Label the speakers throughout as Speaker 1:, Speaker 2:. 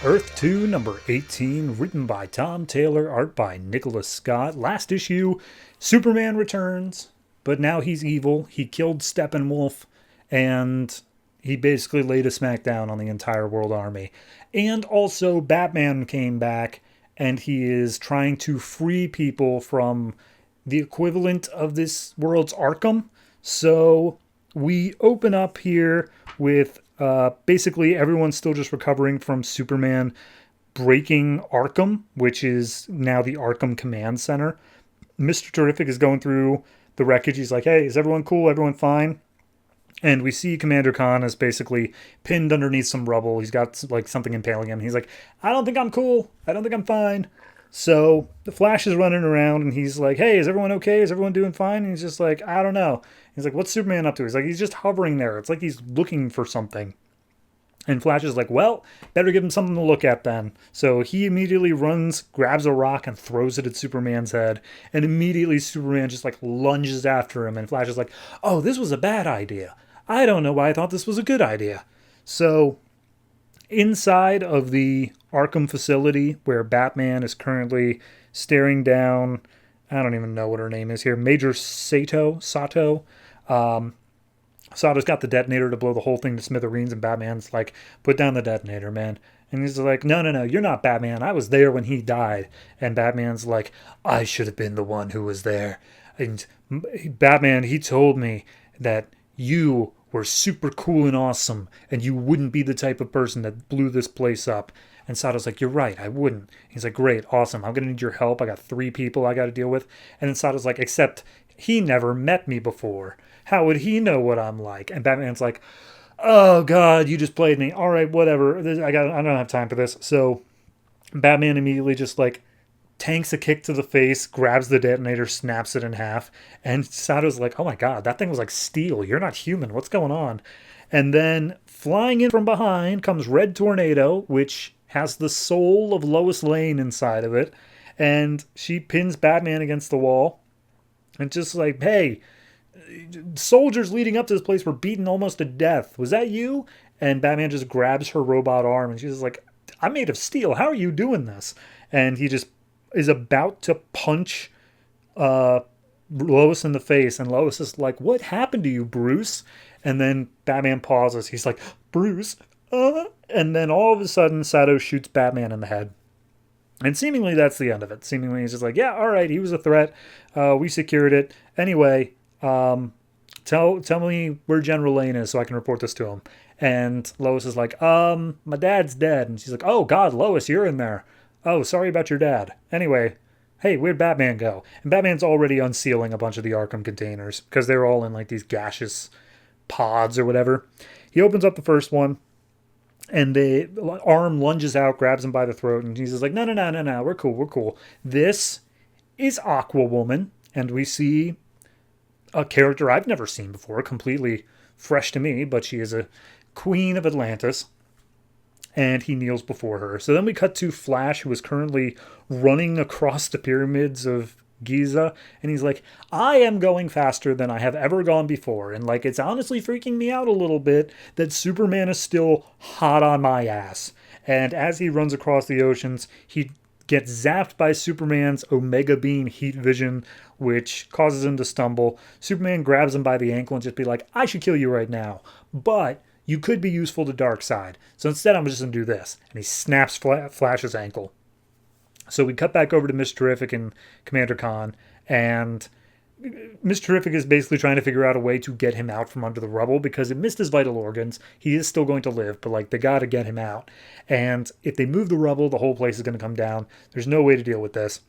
Speaker 1: Earth 2, number 18, written by Tom Taylor, art by Nicholas Scott. Last issue, Superman returns, but now he's evil. He killed Steppenwolf, and he basically laid a smackdown on the entire world army. And also, Batman came back, and he is trying to free people from the equivalent of this world's Arkham. So we open up here with basically everyone's still just recovering from Superman breaking Arkham, which is now the Arkham Command Center. Mr. Terrific is going through the wreckage. He's like, hey, is everyone cool? Everyone fine? And we see Commander Khan is basically pinned underneath some rubble. He's got like something impaling him. He's like, I don't think I'm cool. I don't think I'm fine. So the Flash is running around and he's like, hey, is everyone okay? Is everyone doing fine? And he's just like, I don't know. He's like, what's Superman up to? He's like, he's just hovering there. It's like he's looking for something. And Flash is like, well, better give him something to look at then. So he immediately runs, grabs a rock, and throws it at Superman's head. And immediately Superman just like lunges after him. And Flash is like, oh, this was a bad idea. I don't know why I thought this was a good idea. So inside of the Arkham facility where Batman is currently staring down, I don't even know what her name is here, Major Sato. Sato's got the detonator to blow the whole thing to smithereens, and Batman's like, put down the detonator, man. And he's like, no, you're not Batman. I was there when he died. And Batman's like, I should have been the one who was there. And Batman, he told me that you were super cool and awesome, and you wouldn't be the type of person that blew this place up. And Sato's like, you're right, I wouldn't. He's like, great, awesome, I'm going to need your help. I got 3 people I got to deal with. And then Sato's like, except he never met me before. How would he know what I'm like? And Batman's like, oh, God, you just played me. All right, whatever. I don't have time for this. So Batman immediately just like tanks a kick to the face, grabs the detonator, snaps it in half. And Sato's like, oh my God, that thing was like steel. You're not human. What's going on? And then flying in from behind comes Red Tornado, which has the soul of Lois Lane inside of it. And she pins Batman against the wall. And just like, hey, soldiers leading up to this place were beaten almost to death. Was that you? And Batman just grabs her robot arm and she's like, I'm made of steel. How are you doing this? And he just is about to punch Lois in the face. And Lois is like, what happened to you, Bruce? And then Batman pauses. He's like, Bruce? And then all of a sudden, Sato shoots Batman in the head. And seemingly that's the end of it. Seemingly he's just like, yeah, all right, he was a threat. We secured it. Anyway, tell me where General Lane is so I can report this to him. And Lois is like, my dad's dead. And she's like, oh, God, Lois, you're in there. Oh, sorry about your dad. Anyway, hey, where'd Batman go? And Batman's already unsealing a bunch of the Arkham containers because they're all in like these gaseous pods or whatever. He opens up the first one and the arm lunges out, grabs him by the throat, and he's just like, no, we're cool. This is Aquawoman, and we see a character I've never seen before, completely fresh to me, but she is a queen of Atlantis. And he kneels before her. So then we cut to Flash, who is currently running across the pyramids of Giza. And he's like, I am going faster than I have ever gone before. And like, it's honestly freaking me out a little bit that Superman is still hot on my ass. And as he runs across the oceans, he gets zapped by Superman's Omega Beam heat vision, which causes him to stumble. Superman grabs him by the ankle and just be like, I should kill you right now. But you could be useful to Darkseid. So instead, I'm just going to do this. And he snaps Flash's ankle. So we cut back over to Mr. Terrific and Commander Khan. And Mr. Terrific is basically trying to figure out a way to get him out from under the rubble because it missed his vital organs. He is still going to live, but like they got to get him out. And if they move the rubble, the whole place is going to come down. There's no way to deal with this.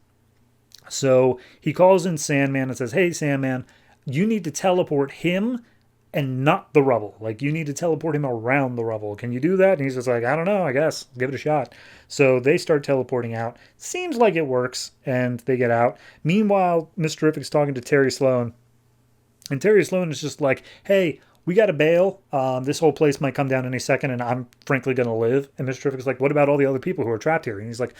Speaker 1: So he calls in Sandman and says, hey, Sandman, you need to teleport him and not the rubble. Like, you need to teleport him around the rubble. Can you do that? And he's just like, I don't know, I guess. Give it a shot. So they start teleporting out. Seems like it works, and they get out. Meanwhile, Mr. Terrific's talking to Terry Sloan. And Terry Sloan is just like, hey, we got to bail. This whole place might come down any second, and I'm frankly going to live. And Mr. Terrific's like, what about all the other people who are trapped here? And he's like,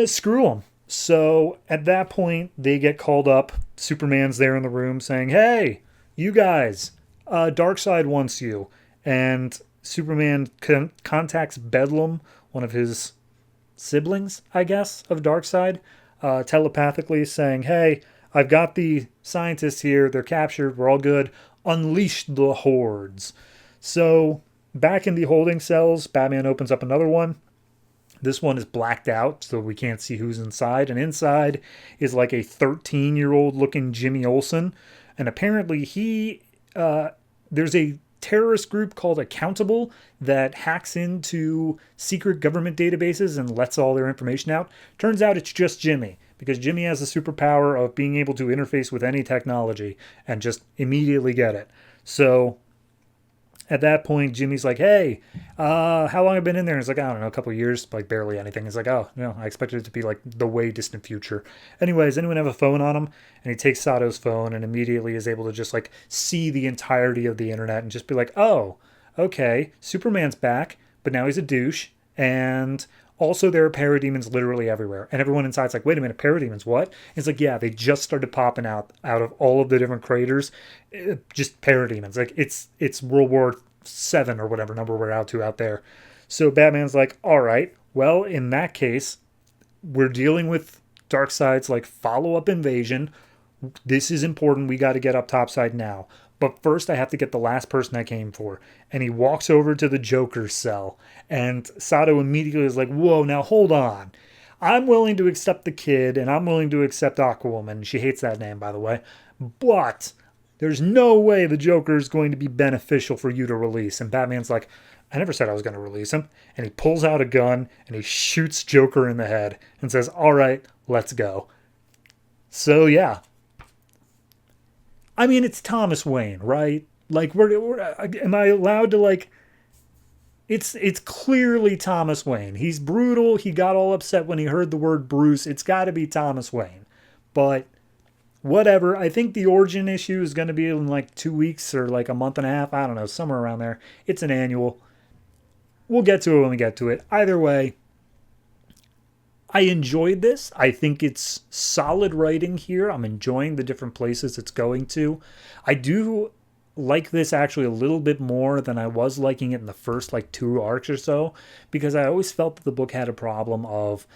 Speaker 1: screw them. So at that point, they get called up. Superman's there in the room saying, hey, you guys, Darkseid wants you. And Superman contacts Bedlam, one of his siblings, I guess, of Darkseid, telepathically saying, hey, I've got the scientists here. They're captured. We're all good. Unleash the hordes. So back in the holding cells, Batman opens up another one. This one is blacked out, so we can't see who's inside. And inside is like a 13-year-old looking Jimmy Olsen. And apparently there's a terrorist group called Accountable that hacks into secret government databases and lets all their information out. Turns out it's just Jimmy, because Jimmy has the superpower of being able to interface with any technology and just immediately get it. So at that point, Jimmy's like, hey, how long have I been in there? And he's like, I don't know, a couple of years, like barely anything. He's like, oh, no, I expected it to be like the way distant future. Anyways, anyone have a phone on him? And he takes Sato's phone and immediately is able to just like see the entirety of the internet and just be like, oh, okay, Superman's back, but now he's a douche. And also there are parademons literally everywhere. And everyone inside's like, wait a minute, parademons, what? And it's like, yeah, they just started popping out of all of the different craters. Just parademons. Like it's World War VII or whatever number we're out there. So Batman's like, all right, well, in that case, we're dealing with Darkseid's like follow-up invasion. This is important. We got to get up topside now. But first, I have to get the last person I came for. And he walks over to the Joker's cell. And Sato immediately is like, whoa, now hold on. I'm willing to accept the kid, and I'm willing to accept Aquawoman. She hates that name, by the way. But there's no way the Joker is going to be beneficial for you to release. And Batman's like, I never said I was going to release him. And he pulls out a gun, and he shoots Joker in the head and says, all right, let's go. So, yeah. I mean, it's Thomas Wayne, right? Like, am I allowed to, like... It's clearly Thomas Wayne. He's brutal. He got all upset when he heard the word Bruce. It's got to be Thomas Wayne. But whatever. I think the origin issue is going to be in like 2 weeks or like a month and a half. I don't know, somewhere around there. It's an annual. We'll get to it when we get to it. Either way, I enjoyed this. I think it's solid writing here. I'm enjoying the different places it's going to. I do like this actually a little bit more than I was liking it in the first like 2 arcs or so, because I always felt that the book had a problem of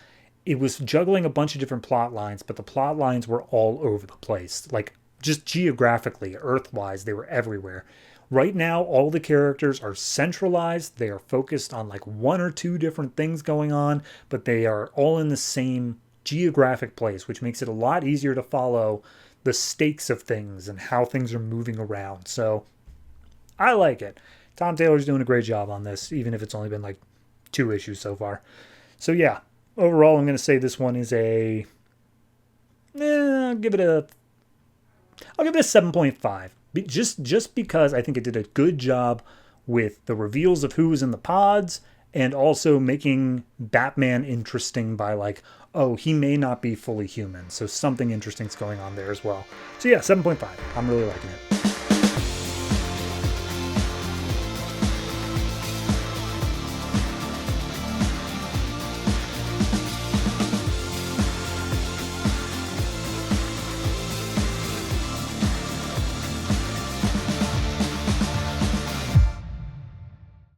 Speaker 1: it was juggling a bunch of different plot lines, but the plot lines were all over the place. Like just geographically, Earth-wise, they were everywhere. Right now, all the characters are centralized. They are focused on like 1 or 2 different things going on, but they are all in the same geographic place, which makes it a lot easier to follow the stakes of things and how things are moving around. So I like it. Tom Taylor's doing a great job on this, even if it's only been like 2 issues so far. So yeah, overall, I'm going to say this one is I'll give it a 7.5. Just because I think it did a good job with the reveals of who was in the pods and also making Batman interesting by like, oh, he may not be fully human. So something interesting's going on there as well. So yeah, 7.5. I'm really liking it.